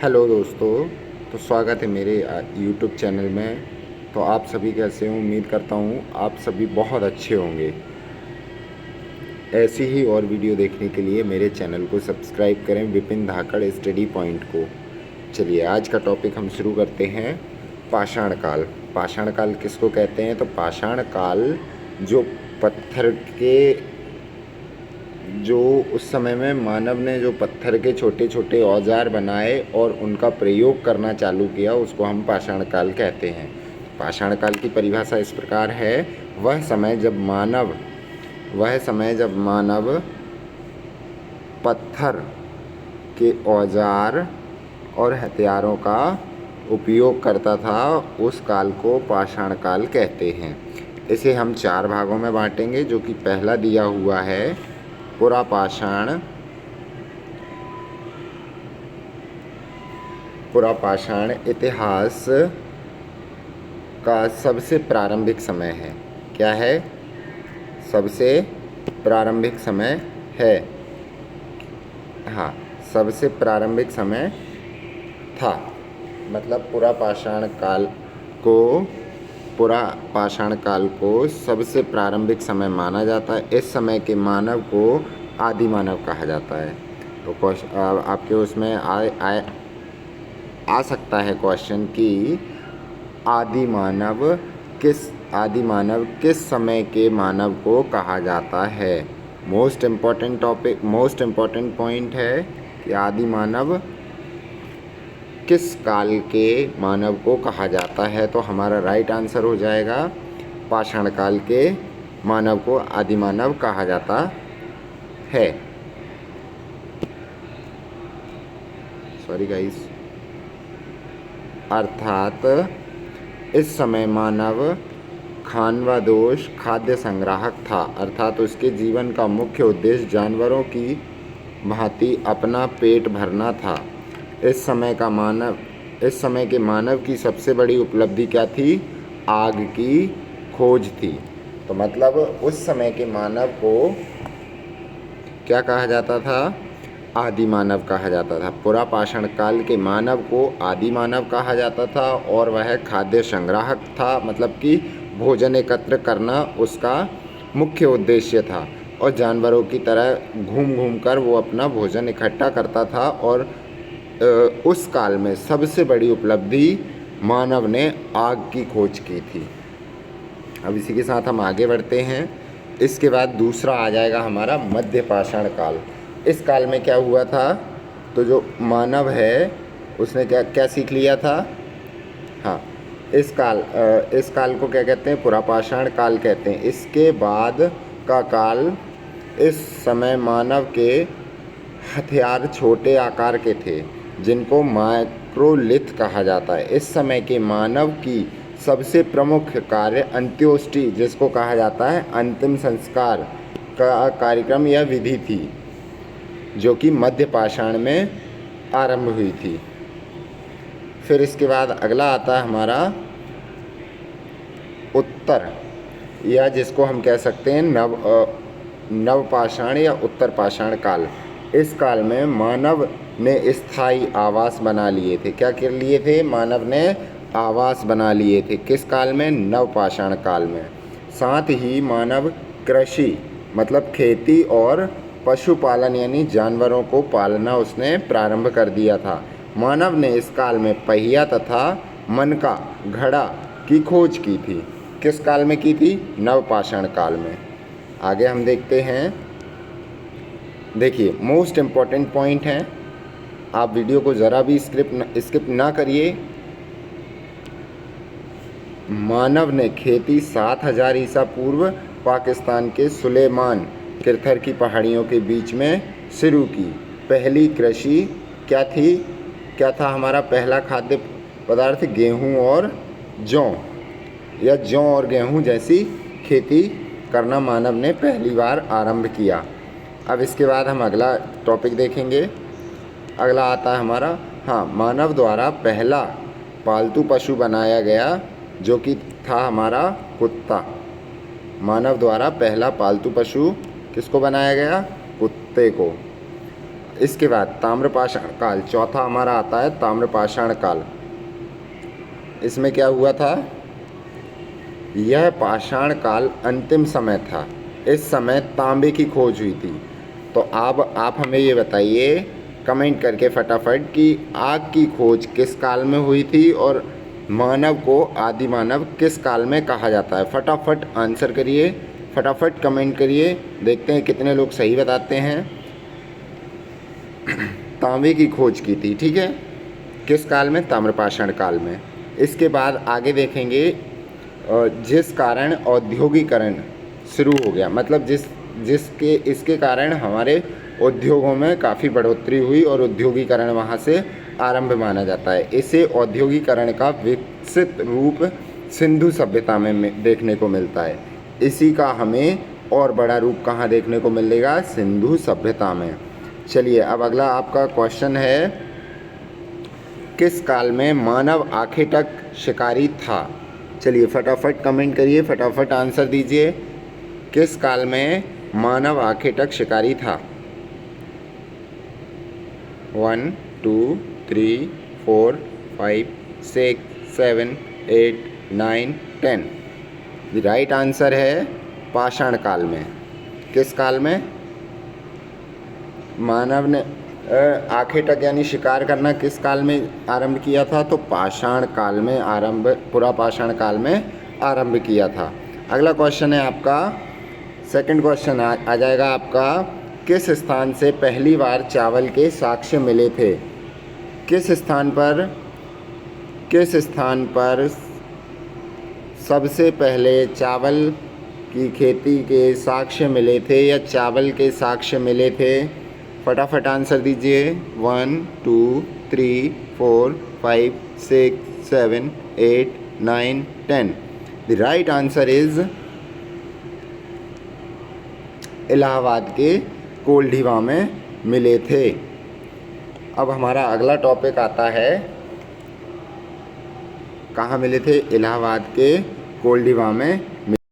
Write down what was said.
Hello दोस्तों। तो स्वागत है मेरे यूट्यूब चैनल में। तो आप सभी कैसे हो? उम्मीद करता हूँ आप सभी बहुत अच्छे होंगे। ऐसी ही और वीडियो देखने के लिए मेरे चैनल को सब्सक्राइब करें, विपिन धाकड़ स्टडी पॉइंट को। चलिए आज का टॉपिक हम शुरू करते हैं। पाषाण काल। पाषाण काल किसको कहते हैं? तो पाषाण काल जो पत्थर के जो उस समय में मानव ने जो पत्थर के छोटे छोटे औजार बनाए और उनका प्रयोग करना चालू किया, उसको हम पाषाण काल कहते हैं। पाषाण काल की परिभाषा इस प्रकार है, वह समय जब मानव पत्थर के औजार और हथियारों का उपयोग करता था, उस काल को पाषाण काल कहते हैं। इसे हम 4 भागों में बांटेंगे, जो कि पहला दिया हुआ है पुरापाषाण इतिहास का सबसे प्रारंभिक समय है। क्या है? सबसे प्रारंभिक समय है। हाँ, सबसे प्रारंभिक समय था। मतलब पुरापाषाण काल को सबसे प्रारंभिक समय माना जाता है। इस समय के मानव को आदि मानव कहा जाता है। तो आपके उसमें आ सकता है क्वेश्चन कि आदि मानव किस समय के मानव को कहा जाता है। मोस्ट इम्पोर्टेंट पॉइंट है कि आदि मानव किस काल के मानव को कहा जाता है। तो हमारा राइट आंसर हो जाएगा, पाषाण काल के मानव को आदि मानव कहा जाता है। Sorry guys. अर्थात इस समय मानव खानवादोष खाद्य संग्राहक था। अर्थात उसके जीवन का मुख्य उद्देश्य जानवरों की भांति अपना पेट भरना था। इस समय के मानव की सबसे बड़ी उपलब्धि क्या थी? आग की खोज थी। तो मतलब उस समय के मानव को क्या कहा जाता था? आदि मानव कहा जाता था। पुरापाषाण काल के मानव को आदि मानव कहा जाता था और वह खाद्य संग्राहक था। मतलब कि भोजन एकत्र करना उसका मुख्य उद्देश्य था और जानवरों की तरह घूम घूम कर वो अपना भोजन इकट्ठा करता था। और उस काल में सबसे बड़ी उपलब्धि मानव ने आग की खोज की थी। अब इसी के साथ हम आगे बढ़ते हैं। इसके बाद दूसरा आ जाएगा हमारा मध्य पाषाण काल। इस काल में क्या हुआ था? तो जो मानव है उसने क्या सीख लिया था? हाँ, इस काल को क्या कहते हैं? पुरापाषाण काल कहते हैं। इसके बाद का काल, इस समय मानव के हथियार छोटे आकार के थे, जिनको माइक्रोलिथ कहा जाता है। इस समय के मानव की सबसे प्रमुख कार्य अंत्योष्टि, जिसको कहा जाता है अंतिम संस्कार का कार्यक्रम या विधि थी, जो कि मध्य पाषाण में आरंभ हुई थी। फिर इसके बाद अगला आता है हमारा उत्तर, या जिसको हम कह सकते हैं नवपाषाण या उत्तर पाषाण काल। इस काल में मानव ने स्थायी आवास बना लिए थे। क्या कर लिए थे? मानव ने आवास बना लिए थे। किस काल में? नवपाषाण काल में। साथ ही मानव कृषि मतलब खेती और पशुपालन यानी जानवरों को पालना उसने प्रारंभ कर दिया था। मानव ने इस काल में पहिया तथा मनका घड़ा की खोज की थी। किस काल में की थी? नवपाषाण काल में। आगे हम देखते हैं। देखिए, मोस्ट इम्पॉर्टेंट पॉइंट है, आप वीडियो को ज़रा भी स्किप ना करिए। मानव ने खेती 7000 ईसा पूर्व पाकिस्तान के सुलेमान किरथर की पहाड़ियों के बीच में शुरू की। पहली कृषि क्या थी? क्या था हमारा पहला खाद्य पदार्थ? गेहूं और जौ, या जौ और गेहूं जैसी खेती करना मानव ने पहली बार आरंभ किया। अब इसके बाद हम अगला टॉपिक देखेंगे। अगला आता है हमारा, मानव द्वारा पहला पालतू पशु बनाया गया, जो कि था हमारा कुत्ता। मानव द्वारा पहला पालतू पशु किसको बनाया गया? कुत्ते को। इसके बाद ताम्रपाषाण काल, चौथा हमारा आता है ताम्रपाषाण काल। इसमें क्या हुआ था? यह पाषाण काल अंतिम समय था। इस समय तांबे की खोज हुई थी। तो अब आप हमें ये बताइए कमेंट करके फटाफट कि आग की खोज किस काल में हुई थी और मानव को आदि मानव किस काल में कहा जाता है। फटाफट आंसर करिए, फटाफट कमेंट करिए, देखते हैं कितने लोग सही बताते हैं। तांबे की खोज की थी, ठीक है, किस काल में? ताम्रपाषाण काल में। इसके बाद आगे देखेंगे जिस कारण औद्योगिकरण शुरू हो गया, मतलब इसके कारण हमारे उद्योगों में काफ़ी बढ़ोतरी हुई और औद्योगिकरण वहाँ से आरंभ माना जाता है। इसे औद्योगिकरण का विकसित रूप सिंधु सभ्यता में देखने को मिलता है। इसी का हमें और बड़ा रूप कहाँ देखने को मिलेगा? सिंधु सभ्यता में। चलिए अब अगला आपका क्वेश्चन है, किस काल में मानव आखेटक शिकारी था? चलिए फटाफट कमेंट करिए, फटाफट आंसर दीजिए, किस काल में मानव आखेटक शिकारी था? 1 2 3 4 5 6 7 8 9 10। द राइट आंसर है पाषाण काल में। किस काल में मानव ने आखेटक यानी शिकार करना किस काल में आरंभ किया था? तो पाषाण काल में आरंभ, पूरा पाषाण काल में आरंभ किया था। अगला क्वेश्चन है आपका, सेकंड क्वेश्चन आ जाएगा आपका, किस स्थान से पहली बार चावल के साक्ष्य मिले थे? किस स्थान पर सबसे पहले चावल की खेती के साक्ष्य मिले थे या चावल के साक्ष्य मिले थे? फटाफट आंसर दीजिए। 1 2 3 4 5 6 7 8 9 10। The right answer is Allahabad के कोल्डीवा में मिले थे। अब हमारा अगला टॉपिक आता है, कहाँ मिले थे? इलाहाबाद के कोल्डीवा में